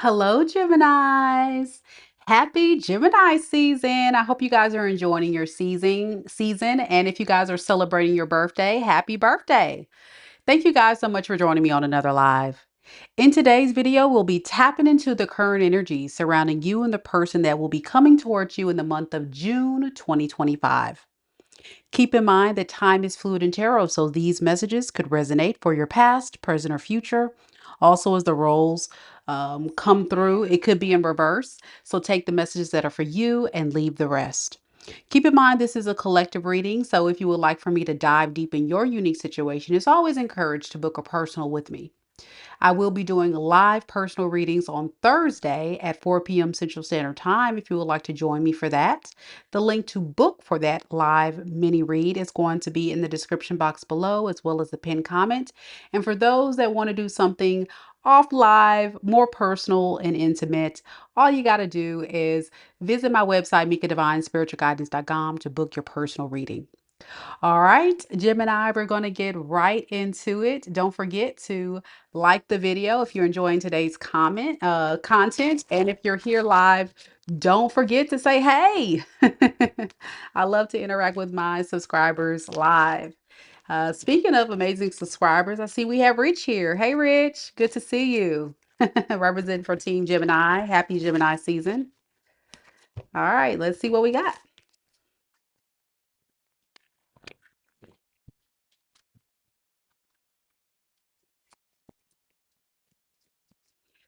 Hello, Geminis. Happy Gemini season. I hope you guys are enjoying your season. And if you guys are celebrating your birthday, happy birthday. Thank you guys so much for joining me on another live. In today's video, we'll be tapping into the current energy surrounding you and the person that will be coming towards you in the month of June 2025. Keep in mind that time is fluid in tarot, so these messages could resonate for your past, present, or future. Also, as the roles come through, it could be in reverse. So take the messages that are for you and leave the rest. Keep in mind, this is a collective reading. So if you would like for me to dive deep in your unique situation, it's always encouraged to book a personal with me. I will be doing live personal readings on Thursday at 4 p.m. Central Standard Time if you would like to join me for that. The link to book for that live mini read is going to be in the description box below, as well as the pinned comment. And for those that want to do something off live, more personal and intimate, all you got to do is visit my website, mikadivinespiritualguidance.com, to book your personal reading. All right, Gemini, we're going to get right into it. Don't forget to like the video if you're enjoying today's content. And if you're here live, don't forget to say hey. I love to interact with my subscribers live. Speaking of amazing subscribers, I see we have Rich here. Hey, Rich, good to see you. Representing for Team Gemini. Happy Gemini season. All right, let's see what we got.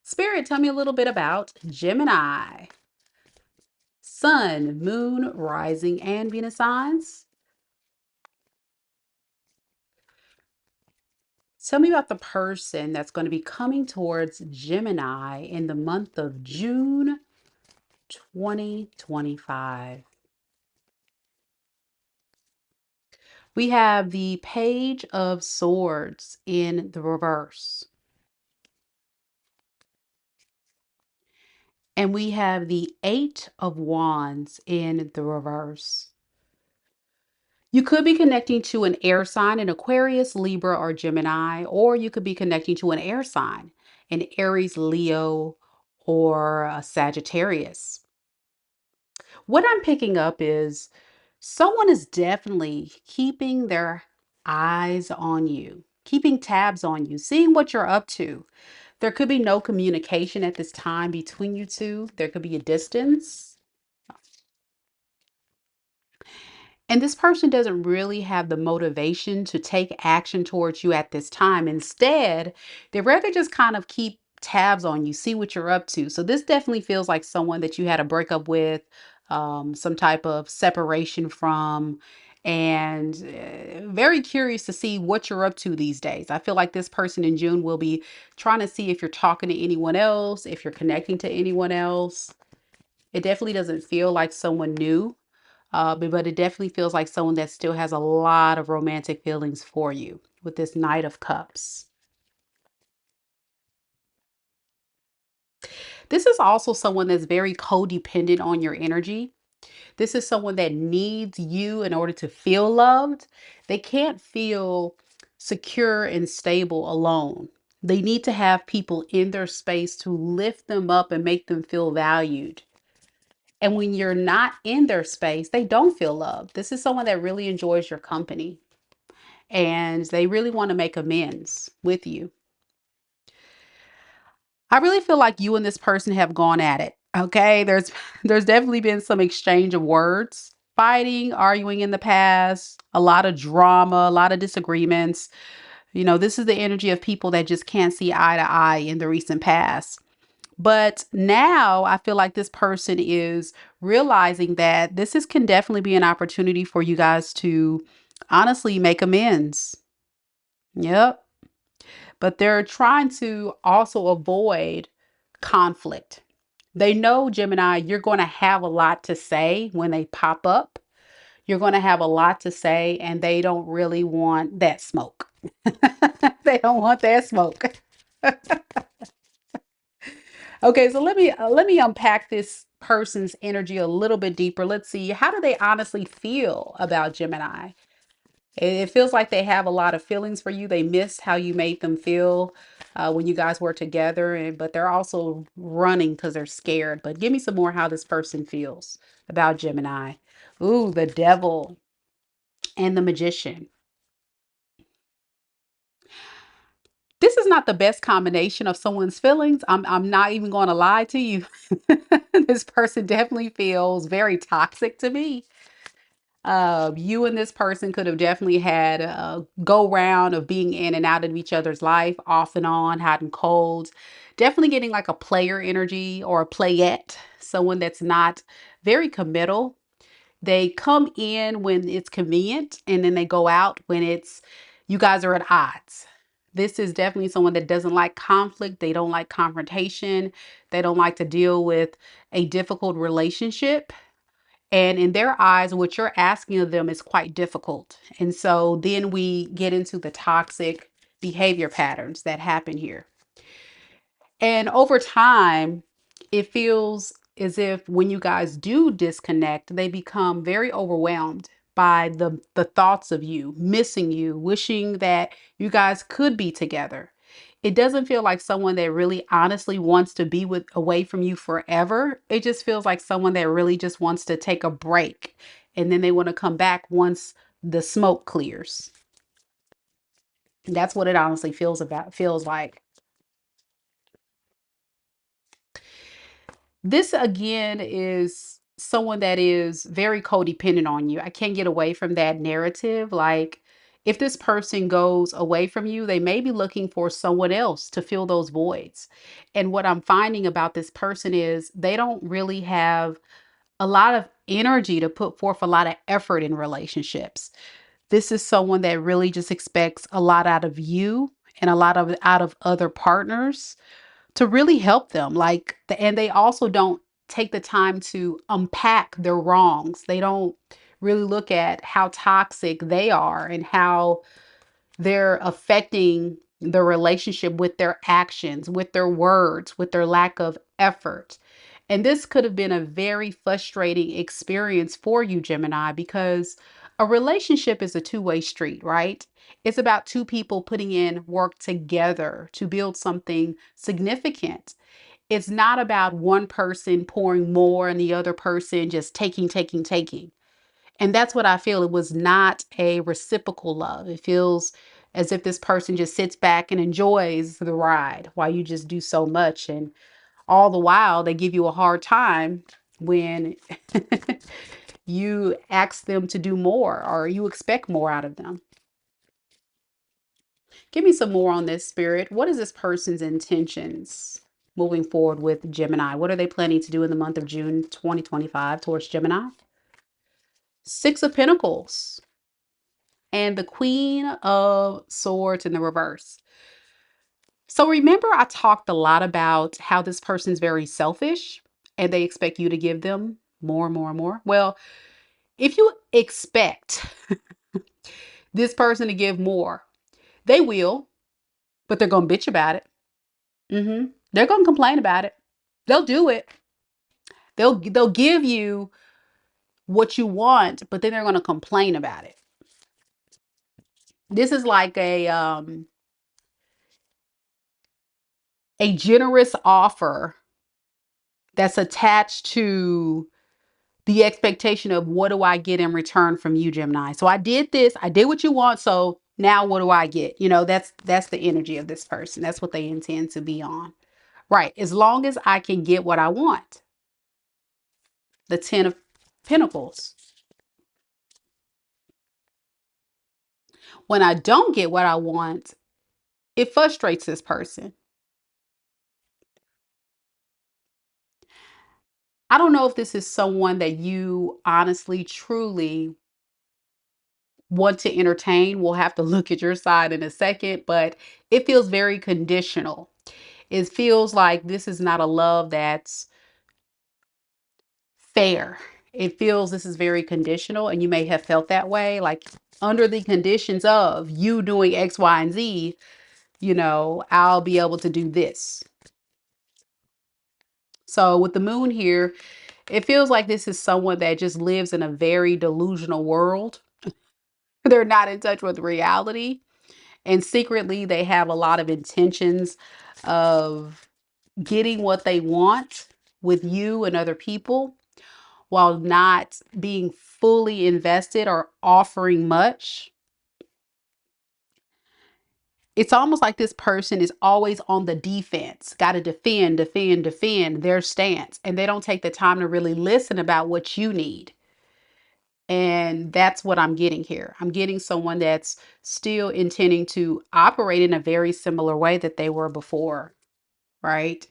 Spirit, tell me a little bit about Gemini. Sun, moon, rising, and Venus signs. Tell me about the person that's going to be coming towards Gemini in the month of June 2025. We have the Page of Swords in the reverse. And we have the Eight of Wands in the reverse. You could be connecting to an air sign, an Aquarius, Libra, or Gemini, or you could be connecting to an air sign, an Aries, Leo, or a Sagittarius. What I'm picking up is someone is definitely keeping their eyes on you, keeping tabs on you, seeing what you're up to. There could be no communication at this time between you two. There could be a distance. And this person doesn't really have the motivation to take action towards you at this time. Instead, they rather just kind of keep tabs on you, see what you're up to. So this definitely feels like someone that you had a breakup with, some type of separation from, and very curious to see what you're up to these days. I feel like this person in June will be trying to see if you're talking to anyone else, if you're connecting to anyone else. It definitely doesn't feel like someone new, but it definitely feels like someone that still has a lot of romantic feelings for you with this Knight of Cups. This is also someone that's very codependent on your energy. This is someone that needs you in order to feel loved. They can't feel secure and stable alone. They need to have people in their space to lift them up and make them feel valued. And when you're not in their space, they don't feel loved. This is someone that really enjoys your company and they really want to make amends with you. I really feel like you and this person have gone at it. Okay? There's definitely been some exchange of words, fighting, arguing in the past, a lot of drama, a lot of disagreements. You know, this is the energy of people that just can't see eye to eye in the recent past. But now I feel like this person is realizing that can definitely be an opportunity for you guys to honestly make amends. Yep. But they're trying to also avoid conflict. They know, Gemini, you're going to have a lot to say when they pop up. You're going to have a lot to say, and they don't really want that smoke. They don't want that smoke. Okay, so let me unpack this person's energy a little bit deeper. Let's see, how do they honestly feel about Gemini? It feels like they have a lot of feelings for you. They miss how you made them feel. when you guys were together, and but they're also running because they're scared. But give me some more how this person feels about Gemini. Ooh, the devil and the magician. This is not the best combination of someone's feelings. I'm not even going to lie to you. This person definitely feels very toxic to me. You and this person could have definitely had a go round of being in and out of each other's life, off and on, hot and cold. Definitely getting like a player energy or a playette, someone that's not very committal. They come in when it's convenient and then they go out when it's you guys are at odds. This is definitely someone that doesn't like conflict. They don't like confrontation. They don't like to deal with a difficult relationship. And in their eyes, what you're asking of them is quite difficult. And so then we get into the toxic behavior patterns that happen here. And over time, it feels as if when you guys do disconnect, they become very overwhelmed by the thoughts of you, missing you, wishing that you guys could be together. It doesn't feel like someone that really honestly wants to be with away from you forever. It just feels like someone that really just wants to take a break and then they want to come back once the smoke clears. That's what it honestly feels like. This again is someone that is very codependent on you. I can't get away from that narrative. Like, if this person goes away from you, they may be looking for someone else to fill those voids. And what I'm finding about this person is they don't really have a lot of energy to put forth a lot of effort in relationships. This is someone that really just expects a lot out of you and a lot of out of other partners to really help them. And they also don't take the time to unpack their wrongs. They don't really look at how toxic they are and how they're affecting the relationship with their actions, with their words, with their lack of effort. And this could have been a very frustrating experience for you, Gemini, because a relationship is a two-way street, right? It's about two people putting in work together to build something significant. It's not about one person pouring more and the other person just taking, taking, taking. And that's what I feel. It was not a reciprocal love. It feels as if this person just sits back and enjoys the ride while you just do so much. And all the while, they give you a hard time when you ask them to do more or you expect more out of them. Give me some more on this, Spirit. What is this person's intentions moving forward with Gemini? What are they planning to do in the month of June 2025 towards Gemini? Six of Pentacles and the Queen of Swords in the reverse. So remember, I talked a lot about how this person's very selfish and they expect you to give them more and more and more. Well, if you expect this person to give more, they will, but they're going to bitch about it. They're going to complain about it. They'll do it. They'll give you what you want, but then they're going to complain about it. This is like a generous offer that's attached to the expectation of what do I get in return from you, Gemini. So I did this, I did what you want, so now what do I get? You know, that's the energy of this person. That's what they intend to be on. Right. As long as I can get what I want. The 10 of Pentacles. When I don't get what I want, it frustrates this person. I don't know if this is someone that you honestly, truly want to entertain. We'll have to look at your side in a second, but it feels very conditional. It feels like this is not a love that's fair. It feels this is very conditional, and you may have felt that way. Like, under the conditions of you doing X, Y, and Z, I'll be able to do this. So with the moon here, it feels like this is someone that just lives in a very delusional world. They're not in touch with reality. And secretly, they have a lot of intentions of getting what they want with you and other people while not being fully invested or offering much. It's almost like this person is always on the defense, got to defend their stance. And they don't take the time to really listen about what you need. And that's what I'm getting here. I'm getting someone that's still intending to operate in a very similar way that they were before, right?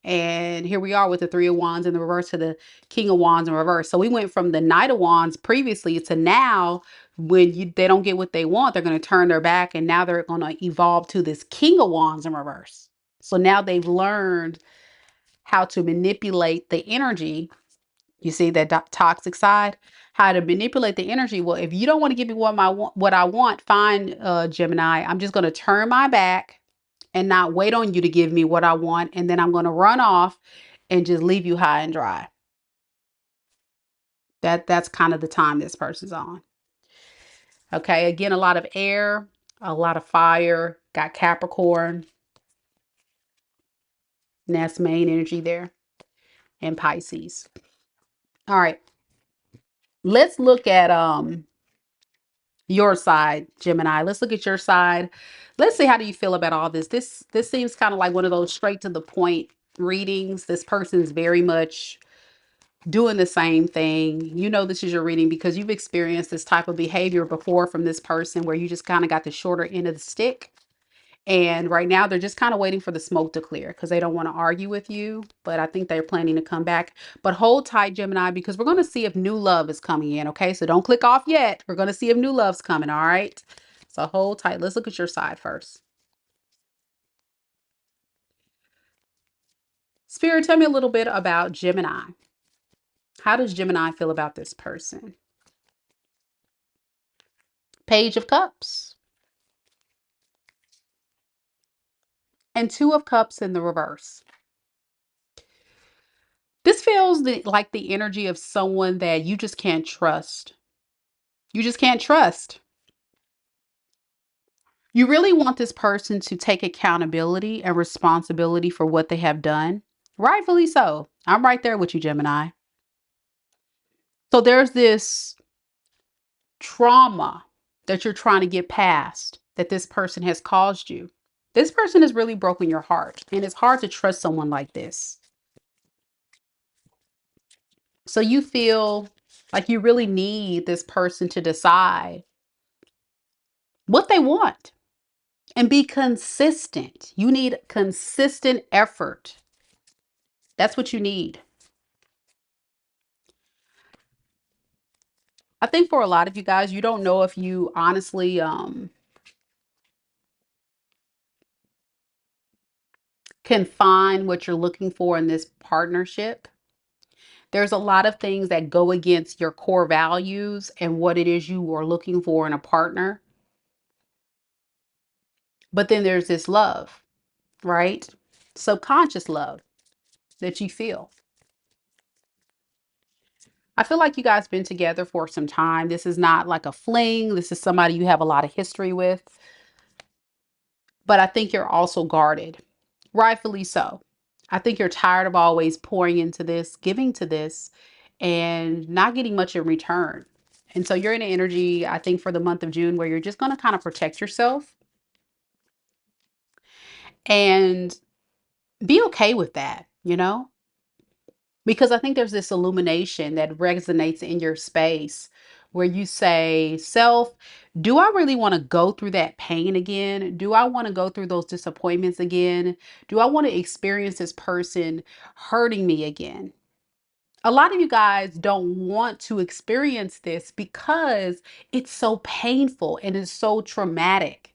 And here we are with the Three of Wands in the reverse to the King of Wands in reverse. So we went from the Knight of Wands previously to now when they don't get what they want, they're going to turn their back and now they're going to evolve to this King of Wands in reverse. So now they've learned how to manipulate the energy. You see that toxic side, how to manipulate the energy. Well, if you don't want to give me what I want, fine, Gemini. I'm just going to turn my back and not wait on you to give me what I want. And then I'm going to run off and just leave you high and dry. That's kind of the time this person's on. Okay. Again, a lot of air, a lot of fire, got Capricorn. And that's main energy there. And Pisces. All right. Let's look at your side, Gemini. Let's look at your side. Let's see, how do you feel about all this? This seems kind of like one of those straight to the point readings. This person is very much doing the same thing. You know, this is your reading because you've experienced this type of behavior before from this person where you just kind of got the shorter end of the stick. And right now they're just kind of waiting for the smoke to clear because they don't want to argue with you. But I think they're planning to come back. But hold tight, Gemini, because we're going to see if new love is coming in. Okay, so don't click off yet. We're going to see if new love's coming. All right. So hold tight. Let's look at your side first. Spirit, tell me a little bit about Gemini. How does Gemini feel about this person? Page of Cups and Two of Cups in the reverse. This feels like the energy of someone that you just can't trust. You just can't trust. You really want this person to take accountability and responsibility for what they have done. Rightfully so. I'm right there with you, Gemini. So there's this trauma that you're trying to get past that this person has caused you. This person has really broken your heart, and it's hard to trust someone like this. So you feel like you really need this person to decide what they want and be consistent. You need consistent effort. That's what you need. I think for a lot of you guys, you don't know if you honestly can find what you're looking for in this partnership. There's a lot of things that go against your core values and what it is you are looking for in a partner. But then there's this love, right? Subconscious love that you feel. I feel like you guys been together for some time. This is not like a fling. This is somebody you have a lot of history with. But I think you're also guarded, rightfully so. I think you're tired of always pouring into this, giving to this, and not getting much in return. And so you're in an energy, I think, for the month of June where you're just going to kind of protect yourself and be okay with that, you know? Because I think there's this illumination that resonates in your space where you say, self, do I really want to go through that pain again? Do I want to go through those disappointments again? Do I want to experience this person hurting me again? A lot of you guys don't want to experience this because it's so painful and it's so traumatic.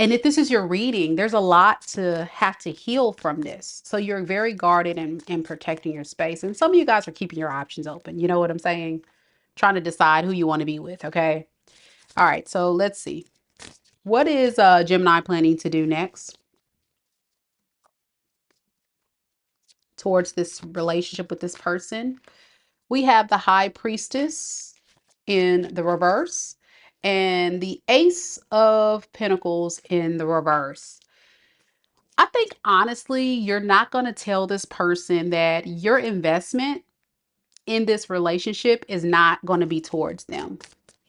And if this is your reading, there's a lot to have to heal from this. So you're very guarded and protecting your space. And some of you guys are keeping your options open. You know what I'm saying? Trying to decide who you want to be with. Okay. All right. So let's see. What is Gemini planning to do next towards this relationship with this person? We have the High Priestess in the reverse. And the Ace of Pentacles in the reverse. I think honestly, you're not going to tell this person that your investment in this relationship is not going to be towards them.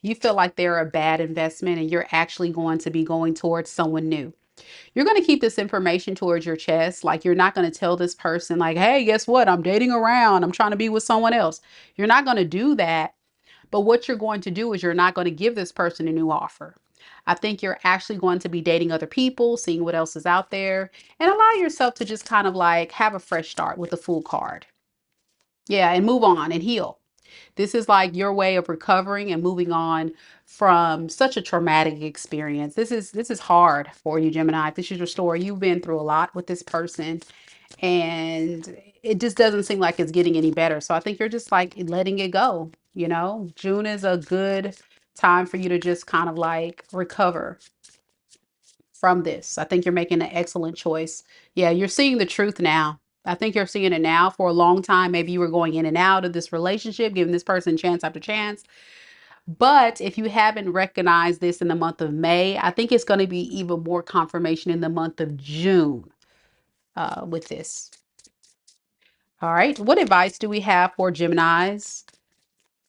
You feel like they're a bad investment and you're actually going to be going towards someone new. You're going to keep this information towards your chest. Like you're not going to tell this person like, hey, guess what? I'm dating around. I'm trying to be with someone else. You're not going to do that. But what you're going to do is you're not going to give this person a new offer. I think you're actually going to be dating other people, seeing what else is out there, and allow yourself to just kind of like have a fresh start with the Fool card. Yeah, and move on and heal. This is like your way of recovering and moving on from such a traumatic experience. This is hard for you, Gemini. If this is your story, you've been through a lot with this person and it just doesn't seem like it's getting any better. So I think you're just like letting it go. June is a good time for you to just kind of like recover from this. I think you're making an excellent choice. Yeah, you're seeing the truth now. I think you're seeing it now. For a long time, maybe you were going in and out of this relationship, giving this person chance after chance. But if you haven't recognized this in the month of May, I think it's going to be even more confirmation in the month of June with this. All right. What advice do we have for Geminis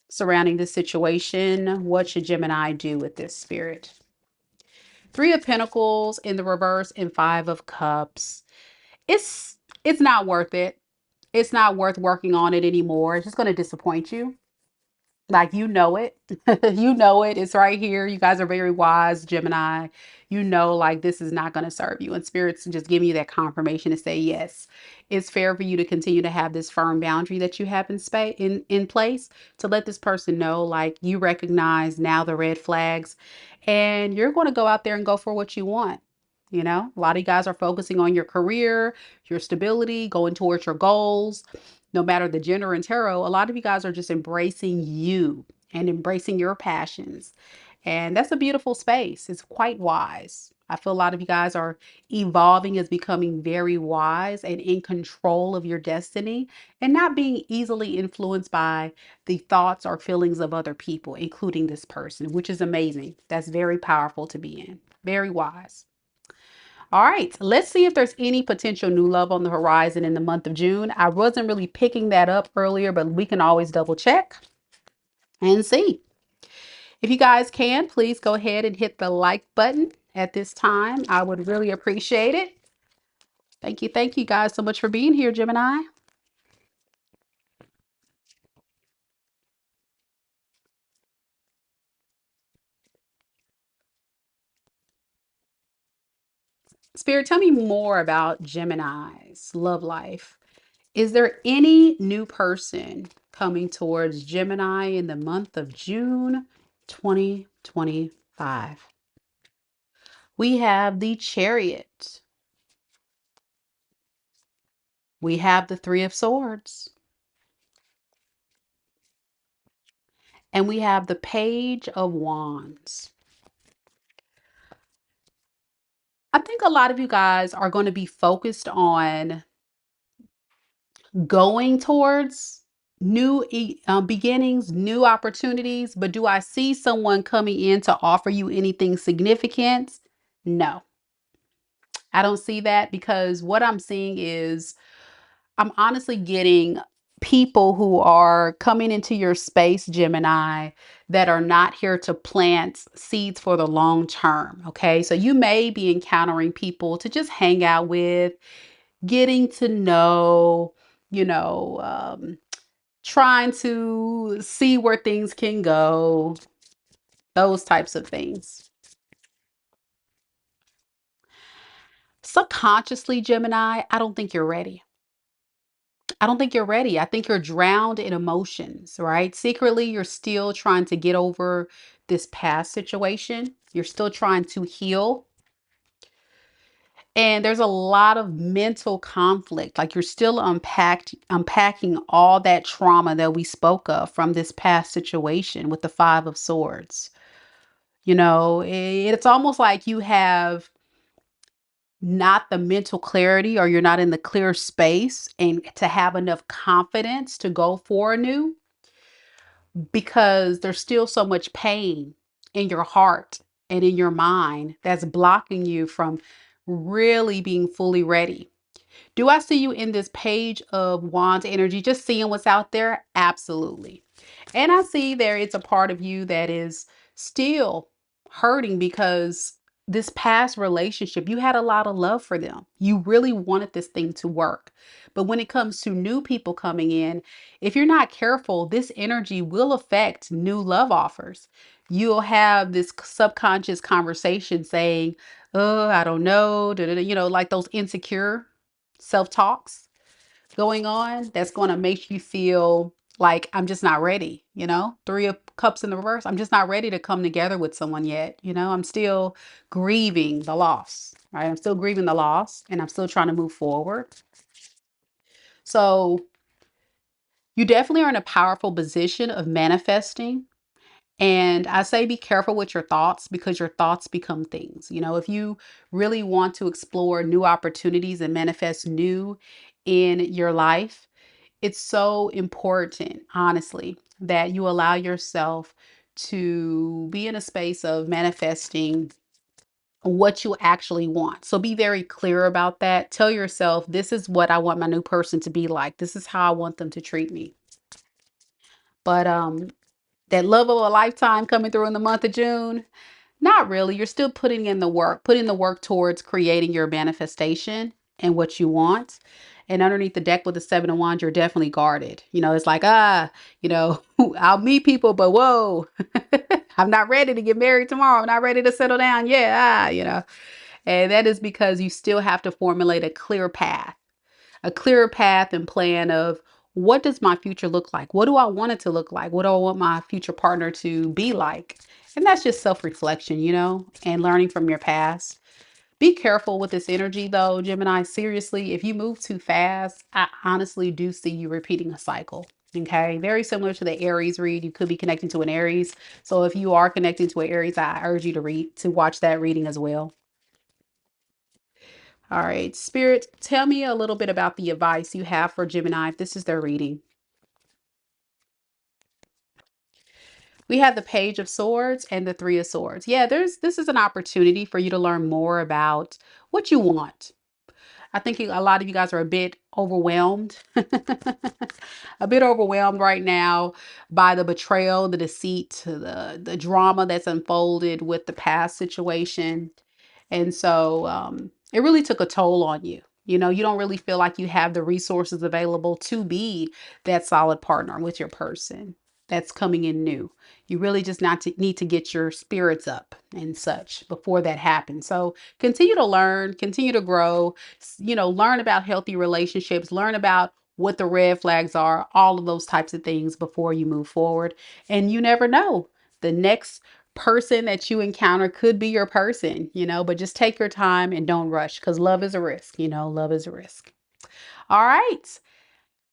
surrounding this situation? What should Gemini do with this, Spirit? Three of Pentacles in the reverse and Five of Cups. It's not worth it. It's not worth working on it anymore. It's just going to disappoint you. Like, you know it. You know it. It's right here. You guys are very wise, Gemini. Like this is not going to serve you. And spirits just giving you that confirmation to say, yes, it's fair for you to continue to have this firm boundary that you have in place to let this person know, like you recognize now the red flags and you're going to go out there and go for what you want. A lot of you guys are focusing on your career, your stability, going towards your goals. No matter the gender and tarot, a lot of you guys are just embracing you and embracing your passions. And that's a beautiful space. It's quite wise. I feel a lot of you guys are evolving as becoming very wise and in control of your destiny and not being easily influenced by the thoughts or feelings of other people, including this person, which is amazing. That's very powerful to be in. Very wise. All right, let's see if there's any potential new love on the horizon in the month of June. I wasn't really picking that up earlier, but we can always double check and see. If you guys can, please go ahead and hit the like button at this time. I would really appreciate it. Thank you. Thank you guys so much for being here, Gemini. Spirit, tell me more about Gemini's love life. Is there any new person coming towards Gemini in the month of June 2025? We have the Chariot. We have the Three of Swords. And we have the Page of Wands. I think a lot of you guys are going to be focused on going towards new beginnings, new opportunities. But do I see someone coming in to offer you anything significant? No, I don't see that, because what I'm seeing is I'm honestly getting people who are coming into your space, Gemini, that are not here to plant seeds for the long term. Okay. So you may be encountering people to just hang out with, getting to know, you know, trying to see where things can go, those types of things. Subconsciously, Gemini, I don't think you're ready. I don't think you're ready. I think you're drowned in emotions, right? Secretly, you're still trying to get over this past situation. You're still trying to heal. And there's a lot of mental conflict. Like you're still unpacking all that trauma that we spoke of from this past situation with the Five of Swords. It's almost like you have not the mental clarity, or you're not in the clear space and to have enough confidence to go for a new, because there's still so much pain in your heart and in your mind that's blocking you from really being fully ready. Do I see you in this page of wands energy, just seeing what's out there? Absolutely. And I see there it's a part of you that is still hurting because this past relationship, you had a lot of love for them. You really wanted this thing to work. But when it comes to new people coming in, if you're not careful, this energy will affect new love offers. You'll have this subconscious conversation saying, oh, I don't know, like those insecure self-talks going on that's going to make you feel like I'm just not ready, 3 of cups in the reverse. I'm just not ready to come together with someone yet. I'm still grieving the loss, right? I'm still grieving the loss and I'm still trying to move forward. So you definitely are in a powerful position of manifesting. And I say be careful with your thoughts because your thoughts become things. If you really want to explore new opportunities and manifest new in your life, it's so important, honestly, that you allow yourself to be in a space of manifesting what you actually want. So be very clear about that. Tell yourself, this is what I want my new person to be like. This is how I want them to treat me. But that love of a lifetime coming through in the month of June, not really. You're still putting the work towards creating your manifestation and what you want. And underneath the deck with the 7 of Wands, you're definitely guarded. It's like, I'll meet people, but whoa, I'm not ready to get married tomorrow. I'm not ready to settle down. Yeah, And that is because you still have to formulate a clearer path and plan of what does my future look like? What do I want it to look like? What do I want my future partner to be like? And that's just self-reflection, and learning from your past. Be careful with this energy though, Gemini. Seriously, if you move too fast, I honestly do see you repeating a cycle. Okay, very similar to the Aries read. You could be connecting to an Aries. So if you are connecting to an Aries, I urge you to watch that reading as well. All right, Spirit, tell me a little bit about the advice you have for Gemini if this is their reading. We have the Page of Swords and the 3 of Swords. Yeah, this is an opportunity for you to learn more about what you want. I think a lot of you guys are a bit overwhelmed, a bit overwhelmed right now by the betrayal, the deceit, the drama that's unfolded with the past situation. And so it really took a toll on you. You don't really feel like you have the resources available to be that solid partner with your person that's coming in new. You really just need to get your spirits up and such before that happens. So continue to learn, continue to grow, learn about healthy relationships, learn about what the red flags are, all of those types of things before you move forward. And you never know. The next person that you encounter could be your person, but just take your time and don't rush because love is a risk, love is a risk. All right.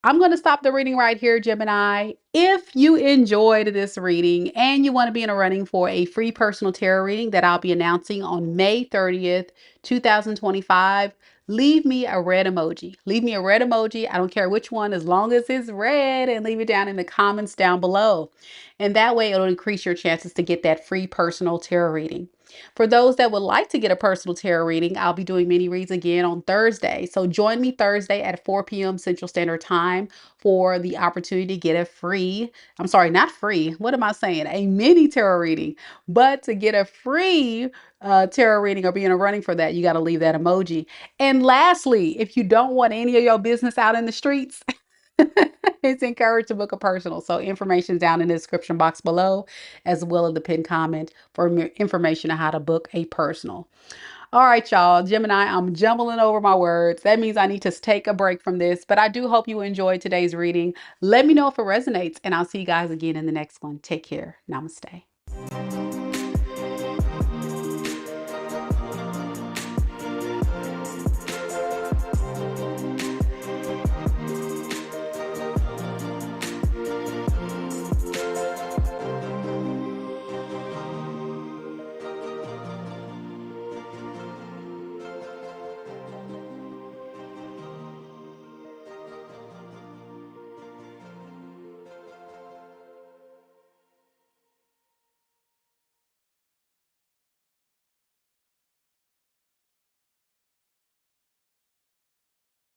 I'm going to stop the reading right here, Gemini. If you enjoyed this reading and you want to be in a running for a free personal tarot reading that I'll be announcing on May 30th, 2025, leave me a red emoji. Leave me a red emoji. I don't care which one, as long as it's red, and leave it down in the comments down below. And that way it'll increase your chances to get that free personal tarot reading. For those that would like to get a personal tarot reading, I'll be doing mini reads again on Thursday. So join me Thursday at 4 p.m. Central Standard Time for the opportunity to get a free, I'm sorry, not free. What am I saying? A mini tarot reading. But to get a free tarot reading or be in a running for that, you got to leave that emoji. And lastly, if you don't want any of your business out in the streets, it's encouraged to book a personal. So information is down in the description box below, as well as the pinned comment for more information on how to book a personal. All right, y'all. Gemini, I'm jumbling over my words. That means I need to take a break from this, but I do hope you enjoyed today's reading. Let me know if it resonates, and I'll see you guys again in the next one. Take care. Namaste.